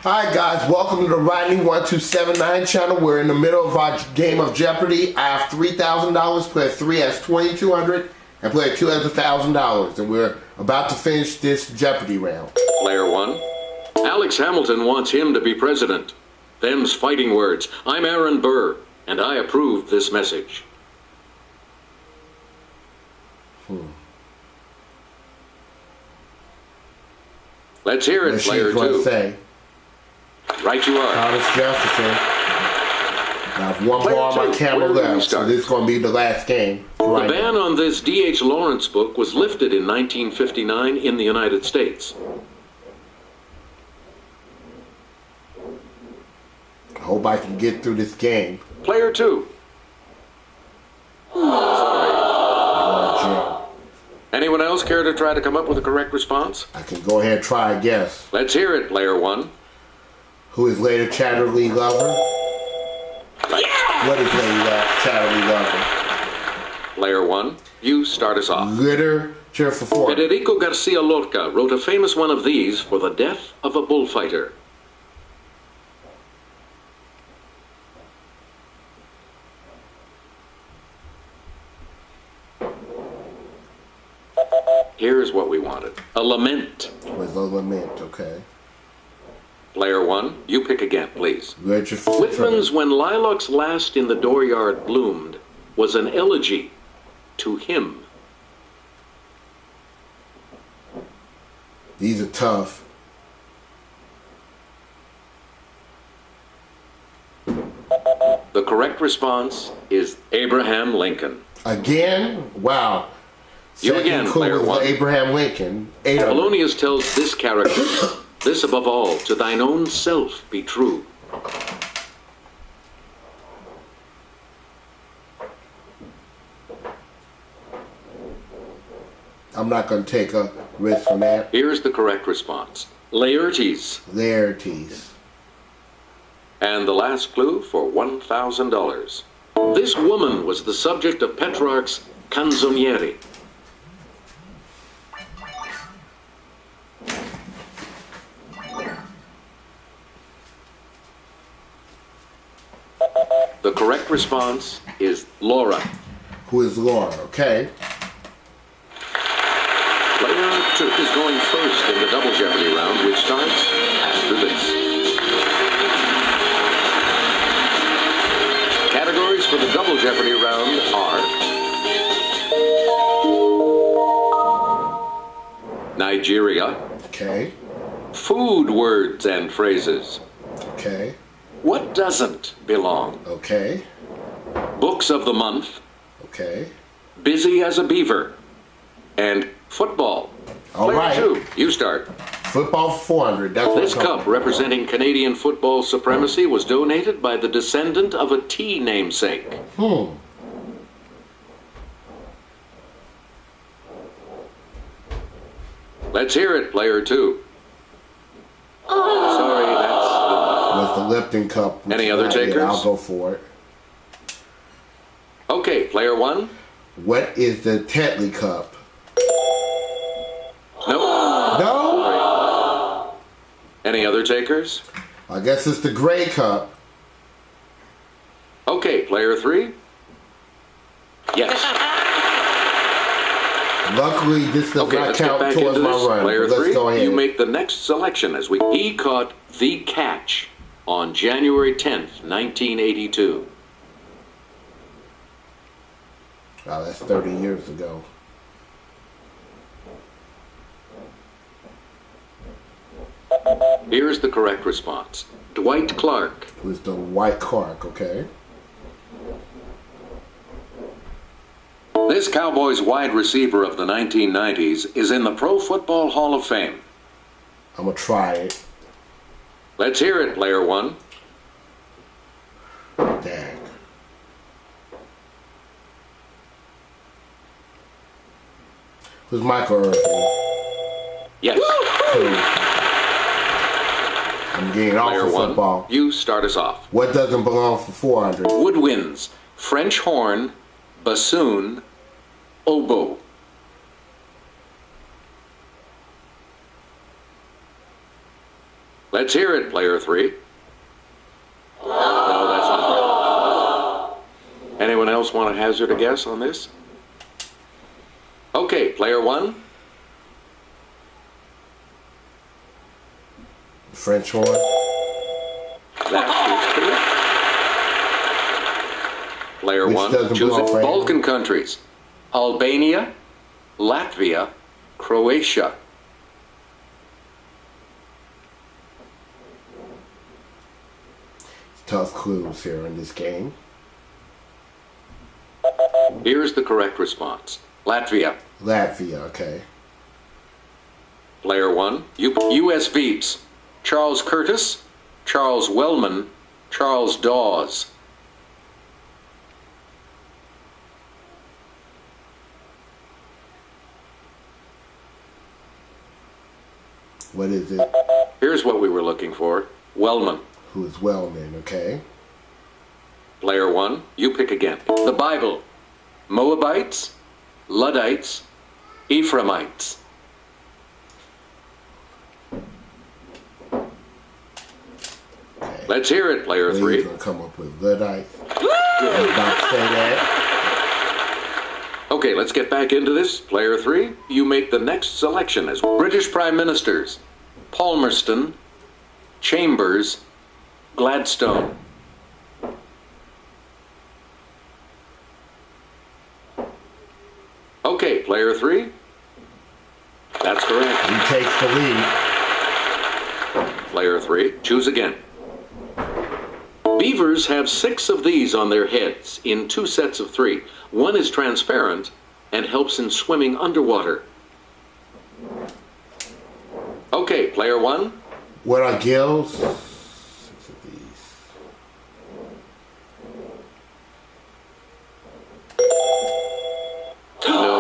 Hi guys, welcome to the Rodney1279 channel. We're in the middle of our game of Jeopardy. I have $3,000, player 3 has $2,200, and player 2 has $1,000. And we're about to finish this Jeopardy round. Player 1. Alex Hamilton wants him to be president. Them's fighting words. I'm Aaron Burr, and I approve this message. Let's hear it, player 2. Say. Right you are. Thomas Jefferson. Now, if one more on my camera left, so this is going to be the last game. The Right ban on this D.H. Lawrence book was lifted in 1959 in the United States. I hope I can get through this game. Player 2. Sorry. Anyone else care to try to come up with a correct response? I can go ahead and try, I guess. Let's hear it, player 1. Who is later Chatterley Lover? Right. What is later Chatterley Lover? Player 1, you start us off. Literature for four. Federico Garcia Lorca wrote a famous one of these for the death of a bullfighter. Here's what we wanted. A lament. Was a lament, okay. Player 1, you pick again, please. Literature for Whitman's When Lilacs Last in the Dooryard Bloomed was an elegy to him. These are tough. The correct response is Abraham Lincoln. Again? Wow. You again, player 1. Abraham Lincoln. Polonius tells this character, this above all, to thine own self be true. I'm not going to take a risk on that. Here's the correct response. Laertes. Laertes. And the last clue for $1,000. This woman was the subject of Petrarch's Canzoniere. The correct response is Laura. Who is Laura? Okay. Player 2 is going first in the Double Jeopardy round, which starts after this. Categories for the Double Jeopardy round are Nigeria, Okay. food words and phrases, Okay. what doesn't belong, Okay. books of the month, Okay. busy as a beaver, and football. All Player right. 2, you start. Football 400. That's what This I'm cup representing Canadian football supremacy was donated by the descendant of a tea namesake. Let's hear it, player 2. Sorry, that's Was the Lipton Cup. which Any other I did. takers? I'll go for it. okay. Player 1. What is the Tetley Cup? Nope. No? Sorry. Any other takers? I guess it's the Grey Cup. Okay, player 3. Yes. Luckily, this does Okay, not let's get count back towards into my this. run. Player Let's 3, go ahead. you make the next selection as he caught the catch on January 10th, 1982. Wow, that's 30 years ago. Here's the correct response. Dwight Clark. It was the White Clark, okay? This Cowboys wide receiver of the 1990s is in the Pro Football Hall of Fame. I'm going to try it. Let's hear it, player 1. Dang. It was Michael Irvin. Yes. I'm getting off Player of 1, football. you start us off. What doesn't belong for 400? Woodwinds, French horn, bassoon, oboe. Let's hear it, player 3. No, that's not right. Anyone else want to hazard a guess on this? Okay, player 1. French horn. That is correct. Player Which 1, doesn't choosing belong for Balkan countries. Albania, Latvia, Croatia. Tough clues here in this game. Here's the correct response. Latvia. Latvia, okay. Player 1, U.S. Veeps. Charles Curtis, Charles Wellman, Charles Dawes. What is it? Here's what we were looking for. Wellman. Who is Wellman, okay. Player 1, you pick again. The Bible. Moabites, Luddites, Ephraimites. Okay. Let's hear it, player 3. He's gonna come up with Luddites. I was about to say that. Okay, let's get back into this. Player 3, you make the next selection as British Prime Ministers. Palmerston, Chambers, Gladstone. Okay, player 3. That's correct. He takes the lead. Player 3, choose again. Beavers have 6 of these on their heads in 2 sets of 3. One is transparent and helps in swimming underwater. Okay, player 1. What are gills? 6 of these. No.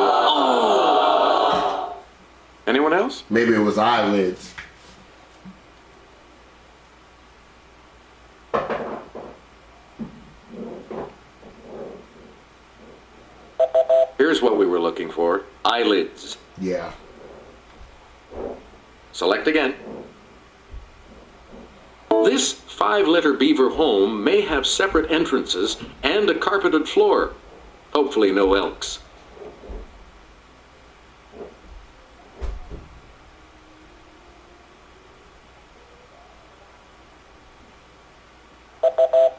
Anyone else? Maybe it was eyelids. Here's what we were looking for. Eyelids. Yeah. Select again. This 5-letter beaver home may have separate entrances and a carpeted floor. Hopefully no elks.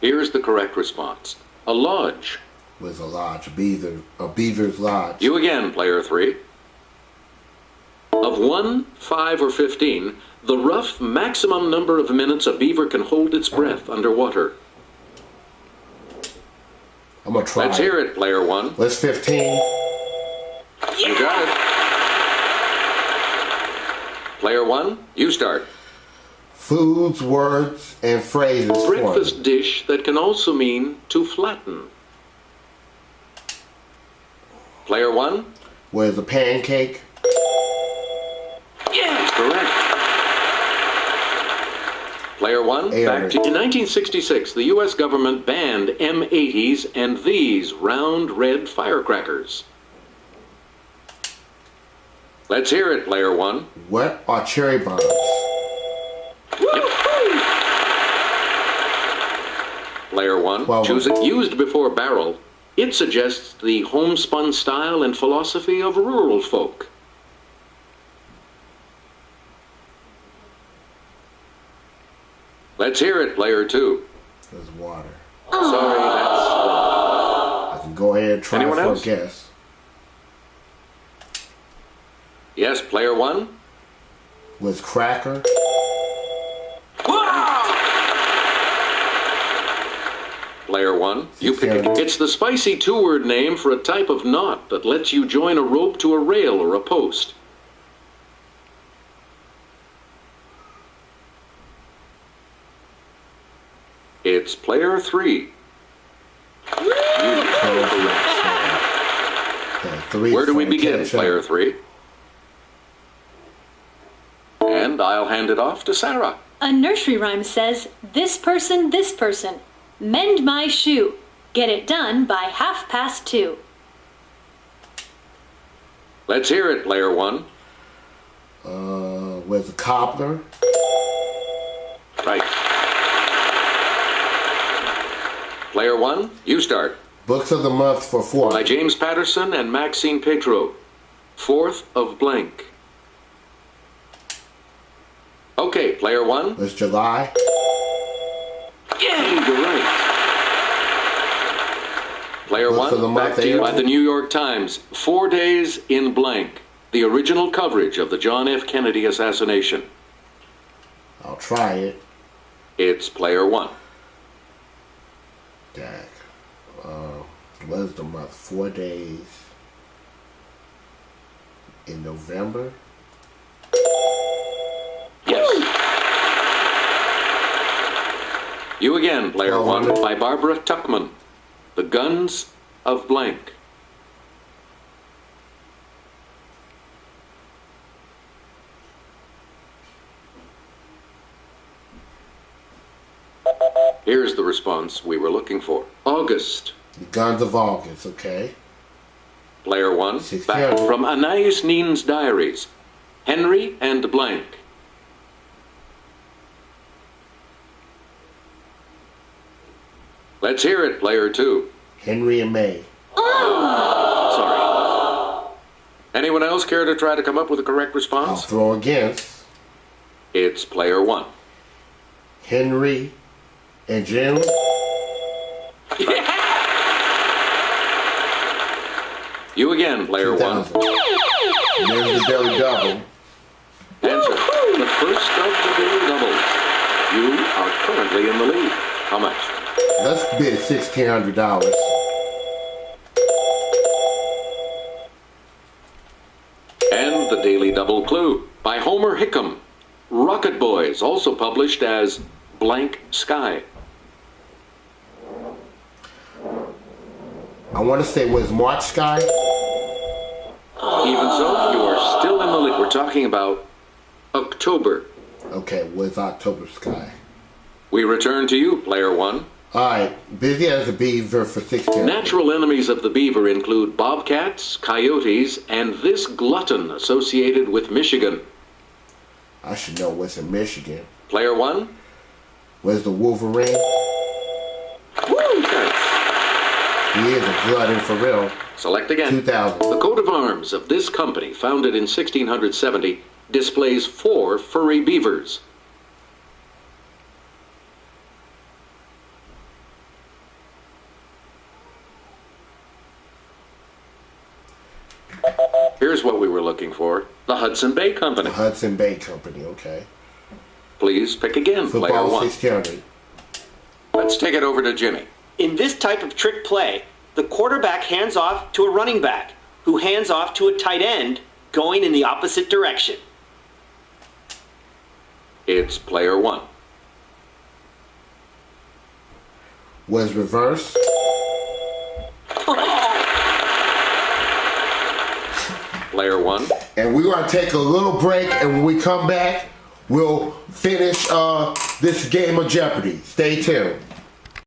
Here's the correct response. A lodge. Was a lodge, a beaver's lodge. You again, player 3. Of 1, 5, or 15, the rough maximum number of minutes a beaver can hold its breath underwater. I'm gonna try. Let's hear it, player 1. Let's 15. You got it. Player 1, you start. Foods, words, and phrases. Breakfast dish that can also mean to flatten. Player 1. Was a pancake. Yes, correct. Player 1, back to... In 1966, the U.S. government banned M80s and these round red firecrackers. Let's hear it, player 1. What are cherry bombs? Yep. Player 1, choose it. Used before barrel. It suggests the homespun style and philosophy of rural folk. Let's hear it, player 2. There's water. Sorry, that's wrong. I can go ahead and try Anyone for else? a guess. Yes, player 1. Was cracker. Player 1, you pick it. It's the spicy 2-word name for a type of knot that lets you join a rope to a rail or a post. It's player 3. Where do we begin, player 3? And I'll hand it off to Sarah. A nursery rhyme says, this person, mend my shoe. Get it done by 2:30. Let's hear it, player 1. Was a cobbler. Right. Player 1, you start. Books of the month for 4. By James Patterson and Maxine Petro. 4th of blank. Okay, player 1. It's July. Yay, you're right. Player Books of the 1, month, back to you. Aaron. By the New York Times. 4 days in blank. The original coverage of the John F. Kennedy assassination. I'll try it. It's player 1. Dag. What is the month? 4 days in November. Yes. You again, player 1, by Barbara Tuchman. The Guns of Blank. Here's the response we were looking for. August. The Guns of August, okay. Player 1, 6 back years. from Anais Nin's diaries. Henry and blank. Let's hear it, player 2. Henry and May. Sorry. Anyone else care to try to come up with a correct I'll response? throw against It's player 1. Henry and Jim. You again, player 1. 2000. There's the Daily Double. Answer. The first of the daily doubles. You are currently in the lead. How much? Let's bid $1,600. And the daily double clue by Homer Hickam. Rocket Boys, also published as Blank Sky. I want to say was March Sky. Even so, you are still in the lead. We're talking about October. Okay, was October Sky. We return to you, player 1. Alright, busy as a beaver for 16. Natural enemies of the beaver include bobcats, coyotes, and this glutton associated with Michigan. I should know what's in Michigan. Player 1. Was the Wolverine? Woo, thanks. He is a glutton for real. Select again. 2000. The coat of arms of this company, founded in 1670, displays 4 furry beavers. Here's what we were looking for. The Hudson Bay Company. The Hudson Bay Company, okay. Please pick again, player Football 1. 1600. Let's take it over to Jimmy. In this type of trick play, the quarterback hands off to a running back, who hands off to a tight end, going in the opposite direction. It's player 1. Was reverse. Player 1. And we're going to take a little break, and when we come back, we'll finish this game of Jeopardy. Stay tuned.